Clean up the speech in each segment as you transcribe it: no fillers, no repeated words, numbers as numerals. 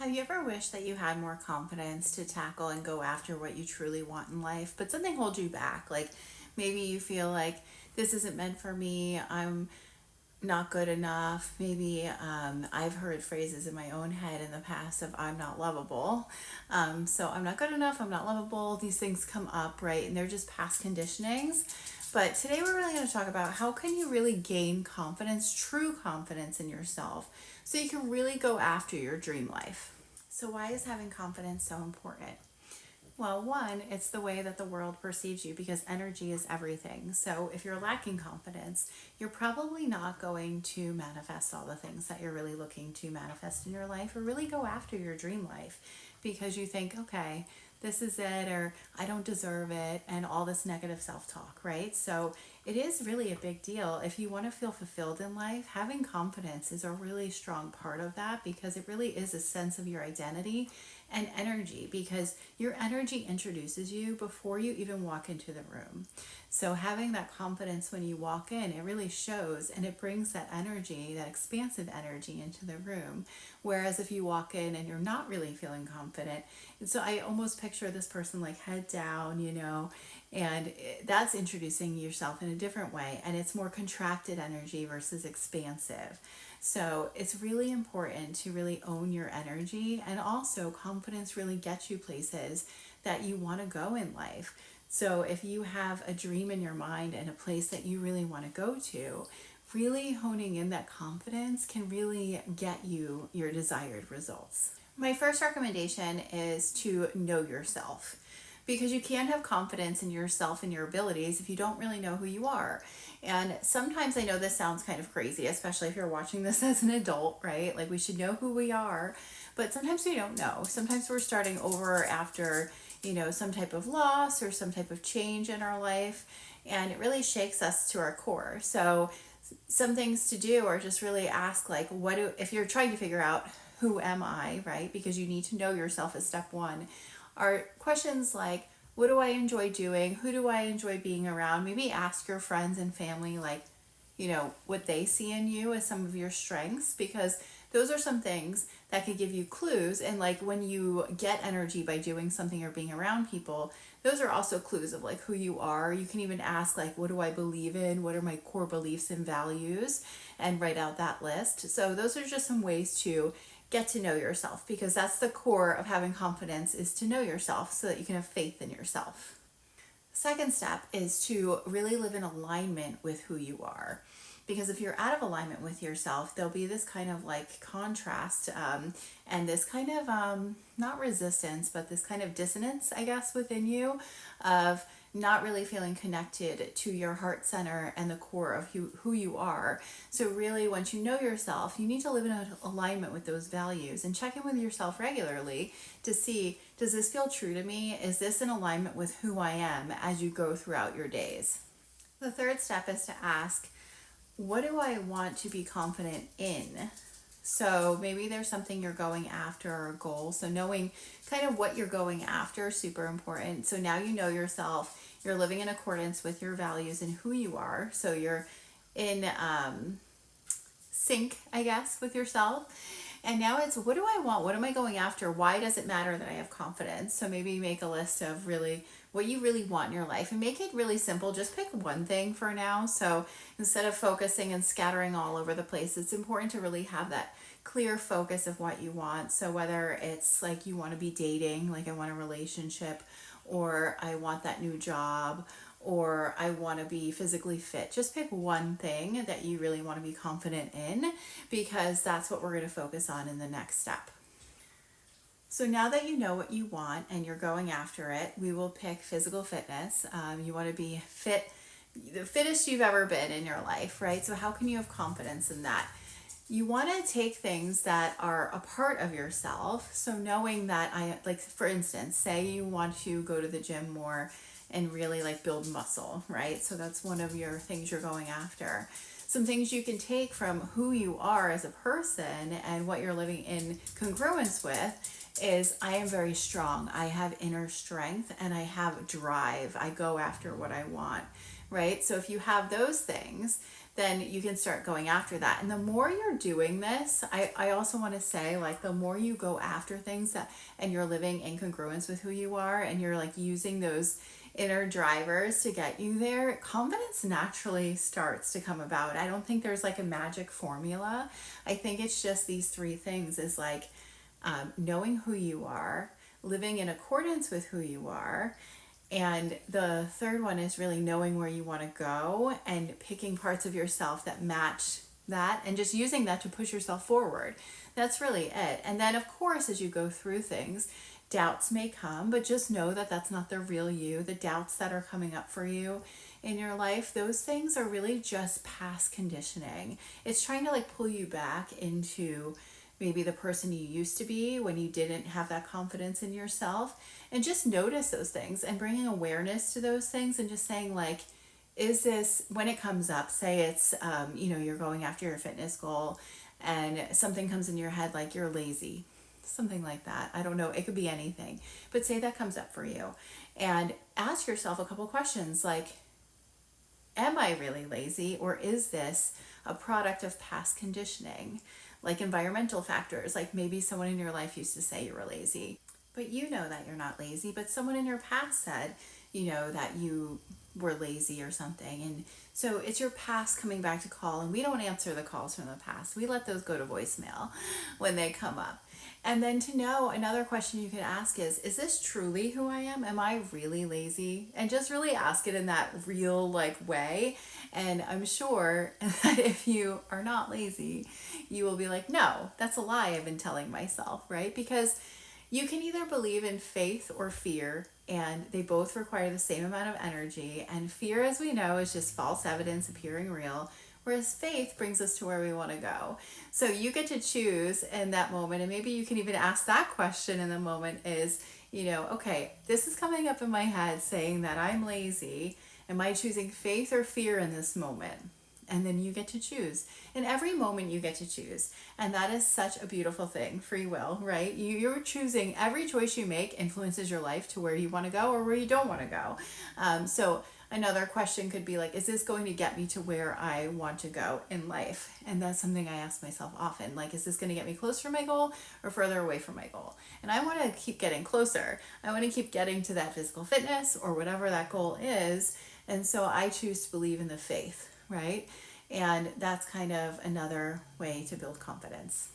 Have you ever wished that you had more confidence to tackle and go after what you truly want in life, but something holds you back? Like maybe you feel like this isn't meant for me, I'm not good enough. Maybe I've heard phrases in my own head in the past of I'm not lovable. So I'm not good enough, I'm not lovable. These things come up, right? And they're just past conditionings. But today we're really going to talk about how can you really gain confidence, true confidence in yourself, so you can really go after your dream life. So why is having confidence so important? Well, one, it's the way that the world perceives you because energy is everything. So if you're lacking confidence, you're probably not going to manifest all the things that you're really looking to manifest in your life or really go after your dream life because you think, okay, this is it, or I don't deserve it, and all this negative self talk, right? So it is really a big deal. If you want to feel fulfilled in life, having confidence is a really strong part of that because it really is a sense of your identity and energy because your energy introduces you before you even walk into the room. So having that confidence when you walk in, it really shows and it brings that energy, that expansive energy into the room. Whereas if you walk in and you're not really feeling confident, and so I almost picture this person like head down, and that's introducing yourself in a different way and it's more contracted energy versus expansive. So it's really important to really own your energy, and also confidence really gets you places that you want to go in life. So if you have a dream in your mind and a place that you really want to go to, really honing in that confidence can really get you your desired results. My first recommendation is to know yourself because you can't have confidence in yourself and your abilities if you don't really know who you are. And sometimes I know this sounds kind of crazy, especially if you're watching this as an adult, right? Like we should know who we are, but sometimes we don't know. Sometimes we're starting over after, some type of loss or some type of change in our life, and it really shakes us to our core. So some things to do are just really ask like if you're trying to figure out who am I, right? Because you need to know yourself as step one. Are questions like, what do I enjoy doing? Who do I enjoy being around? Maybe ask your friends and family, like, what they see in you as some of your strengths, because those are some things that could give you clues. And like when you get energy by doing something or being around people, those are also clues of like who you are. You can even ask like, what do I believe in? What are my core beliefs and values? And write out that list. So those are just some ways to get to know yourself, because that's the core of having confidence, is to know yourself so that you can have faith in yourself. Second step is to really live in alignment with who you are. Because if you're out of alignment with yourself, there'll be this kind of like contrast, and this kind of, not resistance, but this kind of dissonance, I guess, within you of not really feeling connected to your heart center and the core of who you are. So really, once you know yourself, you need to live in alignment with those values and check in with yourself regularly to see, does this feel true to me? Is this in alignment with who I am as you go throughout your days? The third step is to ask, what do I want to be confident in? So maybe there's something you're going after or a goal. So knowing kind of what you're going after is super important. So now you know yourself, you're living in accordance with your values and who you are. So you're in sync, I guess, with yourself. And now it's, what do I want? What am I going after? Why does it matter that I have confidence? So maybe make a list of really what you really want in your life and make it really simple. Just pick one thing for now. So instead of focusing and scattering all over the place, it's important to really have that clear focus of what you want. So whether it's like you want to be dating, like I want a relationship, or I want that new job, or I want to be physically fit. Just pick one thing that you really want to be confident in, because that's what we're going to focus on in the next step. So now that you know what you want and you're going after it, we will pick physical fitness. You want to be fit, the fittest you've ever been in your life, right? So how can you have confidence in that? You want to take things that are a part of yourself. So knowing that like for instance, say you want to go to the gym more and really like build muscle, right? So that's one of your things you're going after. Some things you can take from who you are as a person and what you're living in congruence with is, I am very strong. I have inner strength and I have drive. I go after what I want, right? So if you have those things, then you can start going after that. And the more you're doing this, I also want to say, like, the more you go after things that, and you're living in congruence with who you are, and you're like using those inner drivers to get you there, confidence naturally starts to come about. I don't think there's like a magic formula. I think it's just these three things is like knowing who you are, living in accordance with who you are, and the third one is really knowing where you want to go and picking parts of yourself that match that and just using that to push yourself forward. That's really it. And then, of course, as you go through things, doubts may come, but just know that that's not the real you. The doubts that are coming up for you in your life, those things are really just past conditioning. It's trying to like pull you back into maybe the person you used to be when you didn't have that confidence in yourself, and just notice those things and bringing awareness to those things and just saying like, is this, when it comes up, say it's you're going after your fitness goal and something comes in your head like you're lazy, something like that, I don't know, it could be anything, but say that comes up for you and ask yourself a couple questions like, am I really lazy, or is this a product of past conditioning? Like environmental factors, like maybe someone in your life used to say you were lazy, but you know that you're not lazy, but someone in your past said, that you were lazy or something. And so it's your past coming back to call, and we don't answer the calls from the past. We let those go to voicemail when they come up. And then to know, another question you can ask is this truly who I am? Am I really lazy? And just really ask it in that real like way. And I'm sure that if you are not lazy, you will be like, no, that's a lie I've been telling myself, right? Because you can either believe in faith or fear, and they both require the same amount of energy. And fear, as we know, is just false evidence appearing real, whereas faith brings us to where we want to go. So you get to choose in that moment, and maybe you can even ask that question in the moment is, okay, this is coming up in my head saying that I'm lazy. Am I choosing faith or fear in this moment? And then you get to choose. In every moment you get to choose. And that is such a beautiful thing, free will, right? You're choosing, every choice you make influences your life to where you want to go or where you don't want to go. So another question could be like, is this going to get me to where I want to go in life? And that's something I ask myself often. Like, is this going to get me closer to my goal or further away from my goal? And I want to keep getting closer. I want to keep getting to that physical fitness or whatever that goal is. And so I choose to believe in the faith, right? And that's kind of another way to build confidence.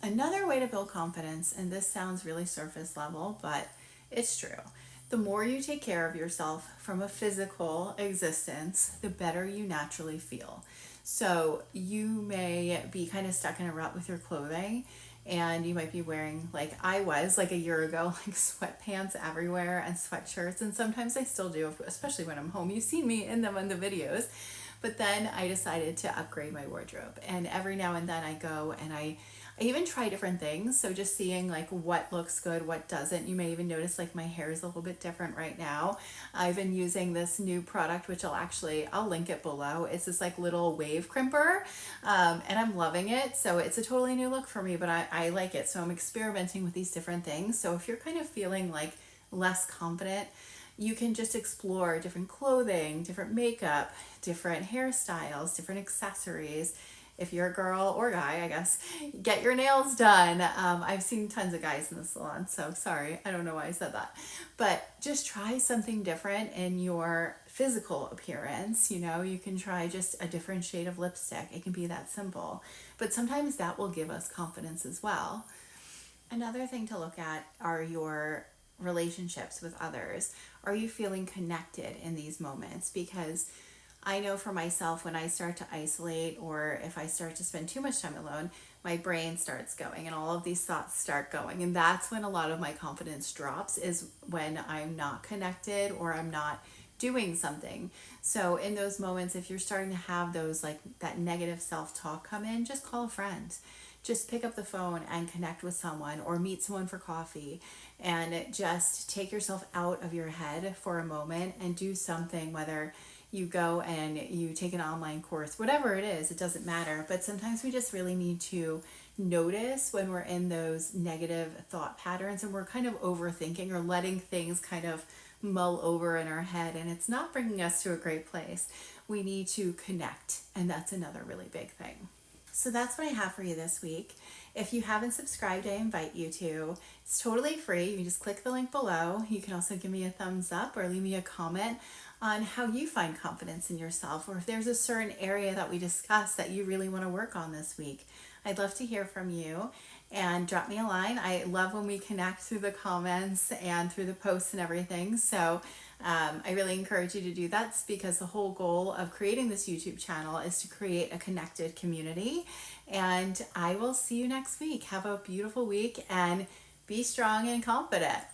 Another way to build confidence, and this sounds really surface level, but it's true. The more you take care of yourself from a physical existence, the better you naturally feel. So you may be kind of stuck in a rut with your clothing, and you might be wearing, like I was like a year ago, like sweatpants everywhere and sweatshirts, and sometimes I still do, especially when I'm home. You've seen me in them on the videos. But then I decided to upgrade my wardrobe, and every now and then I go and I even try different things. So just seeing like what looks good, what doesn't. You may even notice like my hair is a little bit different right now. I've been using this new product, which I'll link it below. It's this like little wave crimper, and I'm loving it. So it's a totally new look for me, but I like it. So I'm experimenting with these different things. So if you're kind of feeling like less confident, you can just explore different clothing, different makeup, different hairstyles, different accessories. If you're a girl or guy, I guess, get your nails done. I've seen tons of guys in the salon, so sorry, I don't know why I said that. But just try something different in your physical appearance. You can try just a different shade of lipstick. It can be that simple. But sometimes that will give us confidence as well. Another thing to look at are your relationships with others. Are you feeling connected in these moments? Because I know for myself, when I start to isolate or if I start to spend too much time alone, my brain starts going and all of these thoughts start going. And that's when a lot of my confidence drops, is when I'm not connected or I'm not doing something. So in those moments, if you're starting to have those like that negative self-talk come in, just call a friend. Just pick up the phone and connect with someone or meet someone for coffee, and just take yourself out of your head for a moment and do something, whether you go and you take an online course, whatever it is, it doesn't matter. But sometimes we just really need to notice when we're in those negative thought patterns and we're kind of overthinking or letting things kind of mull over in our head, and it's not bringing us to a great place. We need to connect, and that's another really big thing. So that's what I have for you this week. If you haven't subscribed, I invite you to. It's totally free. You can just click the link below. You can also give me a thumbs up or leave me a comment on how you find confidence in yourself, or if there's a certain area that we discussed that you really want to work on this week. I'd love to hear from you, and drop me a line. I love when we connect through the comments and through the posts and everything. So I really encourage you to do that, because the whole goal of creating this YouTube channel is to create a connected community. And I will see you next week. Have a beautiful week and be strong and confident.